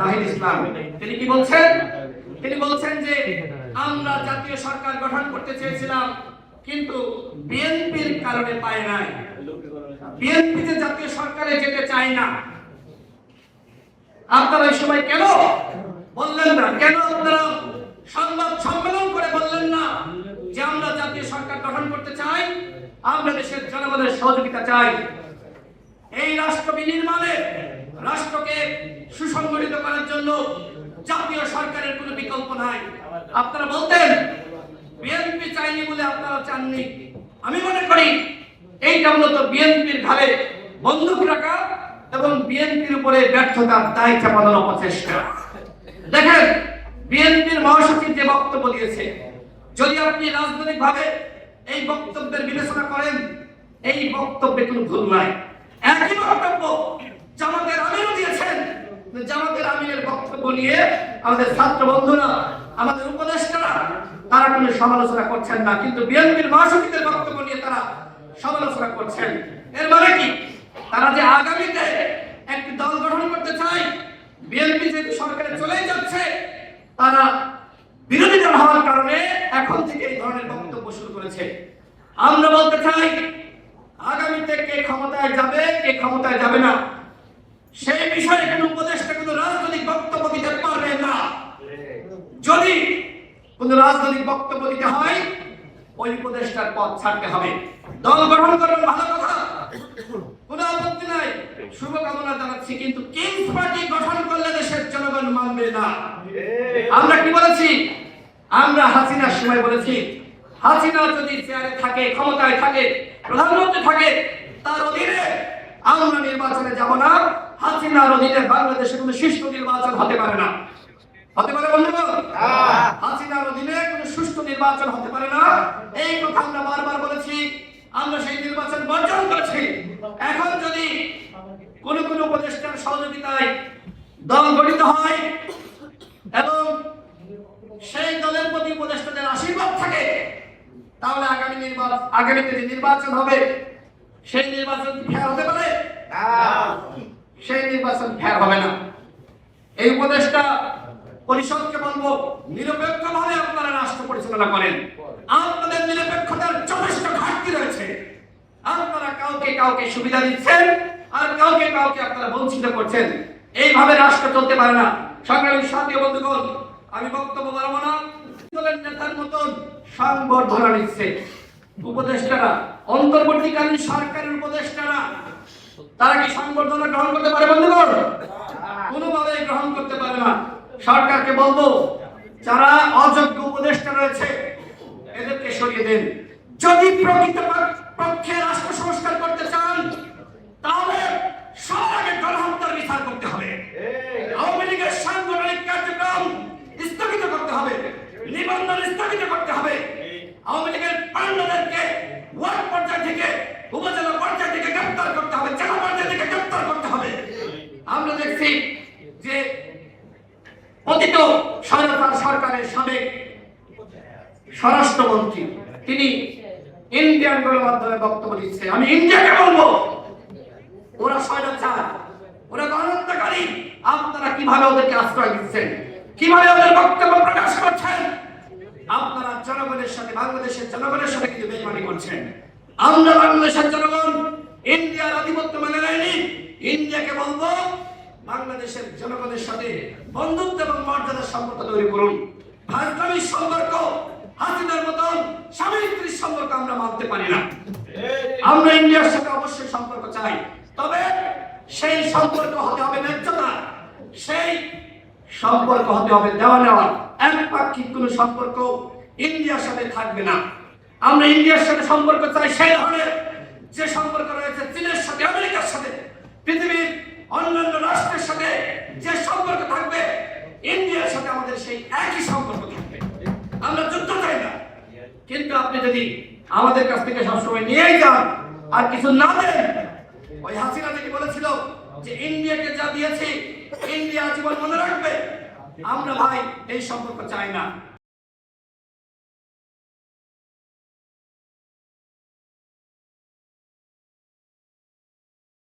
নাহিদ ইসলাম তিনি কি বলছেন? তিনি বলছেন যে আমরা জাতীয় সরকার গঠন করতে চেয়েছিলাম কিন্তু বিএনপির কারণে পায় নাই, বিএনপি যে জাতীয় সরকারে যেতে চায় না। আপনারা এই সময় কেন বললেন না? কেন আপনারা সংবাদ সম্মেলন করে বললেন না যে আমরা জাতীয় সরকার গঠন করতে চাই, আমরা দেশের জনগণের সহযোগিতা চাই, এই রাষ্ট্র বিনির্মাণে রাষ্ট্রকে সুসংগঠিত করার জন্য জাতীয় সরকারের কোনো বিকল্প নাই। আপনারা বলতেন বিএনপি চাইনি বলে আপনারা চাননি। আমি মনে করি এইটা মূলত বিএনপির ঘাড়ে বন্দুক রাখা এবং বিএনপির উপরে ব্যর্থতার দায় চাপানোর অপচেষ্টা। দেখেন বিএনপির মহাসচিব যে বক্তব্য দিয়েছে, যদি আপনি রাজনৈতিকভাবে এই বক্তব্যের বিবেচনা করেন, এই বক্তব্যে কোনো ভুল নাই। একই বক্তব্য জামাতের আমিরও দিয়েছেন। জামাতের আমিরের বক্তব্য নিয়ে আমাদের ছাত্র বন্ধুরা, আমাদের উপদেষ্টারা তারা কোনো সমালোচনা করছেন না, কিন্তু বিএনপির মহাসচিবের বক্তব্য নিয়ে তারা সমালোচনা করছেন। এর মানে কি? তারা যে আগামীতে একটি দল গঠন করতে চায়, বিএনপি যে সরকারে চলে যাচ্ছে, তারা বিরোধী দল হওয়ার কারণে এখন থেকে এই ধরনের বক্তব্য শুরু করেছে। আমরা বলতে চাই আগামীতে কে ক্ষমতায় যাবে কে ক্ষমতায় যাবে না সেই বিষয়ে কোনো উপদেষ্টা কোনো রাজনৈতিক বক্তব্য দিতে পারবে না। যদি কোনো রাজনৈতিক বক্তব্য দিতে হয় ওই উপদেষ্টার পদ ছাড়তে হবে। দল গঠন করবেন ভালো কথা, কোনো আপত্তি নাই, শুভকামনা জানাচ্ছি, কিন্তু কিংস পার্টি গঠন করলে দেশের জনগণ মানবে না। আমরা কি বলেছি? আমরা হাসিনার সময় বলেছি হাসিনা যদি চেয়ারে থাকে, ক্ষমতায় থাকে, প্রধানমন্ত্রী থাকে, তার অধীনে আমরা নির্বাচনে যাব না। হাসিনার অধীনে বাংলাদেশে কোনো সুষ্ঠু নির্বাচন হতে পারে না। হতে পারে বন্ধুগণ? হাসিনার অধীনে কোনো সুষ্ঠু নির্বাচন হতে পারে না, এই কথা আমরা বারবার বলেছি। আমরা সেই নির্বাচন বর্জন করেছি। এখন যদি কোন কোন উপদেষ্টার সহযোগিতায় দল গঠিত হয় এবং সেই দলের প্রতি উপদেষ্টাদের আশীর্বাদ থাকে, তাহলে আগামীতে যে নির্বাচন হবে সেই নির্বাচন ফেয়ার হতে পারে? সেই নির্বাচন ফেয়ার হবে না। এই উপদেষ্টা পরিষদকে বলবো নিরপেক্ষভাবে আপনারা রাষ্ট্র পরিচালনা করেন। আপনাদের নিরপেক্ষতার যথেষ্ট ঘাটতি রয়েছে। আপনারা কাউকে কাউকে সুবিধা দিচ্ছেন আর কাউকে কাউকে আপনারা বঞ্চিত করছেন। এইভাবে রাষ্ট্র চলতে পারে না। সংগ্রামী সাথী বন্ধুগণ, আমি বক্তব্য বাড়াবো না। দলের নেতার মতন সংবর্ধনা নিচ্ছে উপদেষ্টারা, অন্তর্বর্তীকালীন সরকারের উপদেষ্টারা, তারা কি সংবর্ধনা গ্রহণ করতে পারে বন্ধুগণ? কোনোভাবে গ্রহণ করতে পারে না। সরকারকে বলবো যারা অযোগ্য উপদেষ্টা রয়েছে এদেরকে সরিয়ে দেন। যদি প্রকৃত পক্ষে রাষ্ট্র সংস্কার করতে চান তাহলে সবার আগে গণহত্যার বিচার করতে হবে। আওয়ামী লীগের সাংগঠনিক কার্যক্রম স্থগিত করতে হবে, নিবন্ধন স্থগিত করতে হবে। আওয়ামী লীগের পান্ডাদেরকে ওয়ার্ড পর্যায় থেকে, উপজেলা পর্যায় থেকে গ্রেফতার করতে হবে, জেলা পর্যায় থেকে গ্রেফতার করতে হবে। আমরা দেখছি যে পতিত স্বৈরাচার সরকারের সাবেক স্বরাষ্ট্রমন্ত্রী তিনি ইন্ডিয়ান গণমাধ্যমে বক্তব্য দিচ্ছে। আমি ইন্ডিয়াকে বলবো ওরা স্বৈরাচার, ওরা গণহত্যাকারী। আপনারা কিভাবে ওদেরকে আশ্রয় দিচ্ছেন, কিভাবে ওদের বক্তব্য প্রকাশ করছেন? আপনারা জনগণের সাথে, বাংলাদেশের জনগণের সাথে কিন্তু বেইমানি করছেন। আমরা বাংলাদেশের জনগণ ইন্ডিয়ার আধিপত্য মেনে নেয়নি। ইন্ডিয়াকে বলবো বাংলাদেশের জনগণের সাথে বন্ধুত্ব এবং মর্যাদার সম্পর্ক তৈরি করুন। ভারতের সম্পর্ক হাসিনার মতন স্বামী স্ত্রীর সম্পর্ক আমরা মানতে পারি না। আমরা ইন্ডিয়ার সাথে অবশ্যই সম্পর্ক চাই, তবে সেই সম্পর্ক হতে হবে ন্যায্যতা, সেই সম্পর্ক হতে হবে দেওয়া নেওয়া। একপাক্ষিক কোন সম্পর্ক ইন্ডিয়ার সাথে থাকবে না। আমরা ইন্ডিয়ার সাথে সম্পর্ক চাই সেই ধরনের যে সম্পর্ক রয়েছে চীনের সাথে, আমেরিকার সাথে, পৃথিবীর অন্যান্য রাষ্ট্রের সাথে যে সম্পর্ক থাকবে, ইন্ডিয়ার সাথে আমাদের সেই একই সম্পর্ক থাকবে। আমরা যুদ্ধ চাই না, কিন্তু আপনি যদি আমাদের কাছ থেকে সবসময় নিয়েই যান আর কিছু না দেন, ওই হাসিনা যেটি বলেছিল যে ইন্ডিয়াকে যা দিয়েছি ইন্ডিয়া জীবন মনে রাখবে, আমরা ভাই এই সম্পর্ক চাই না।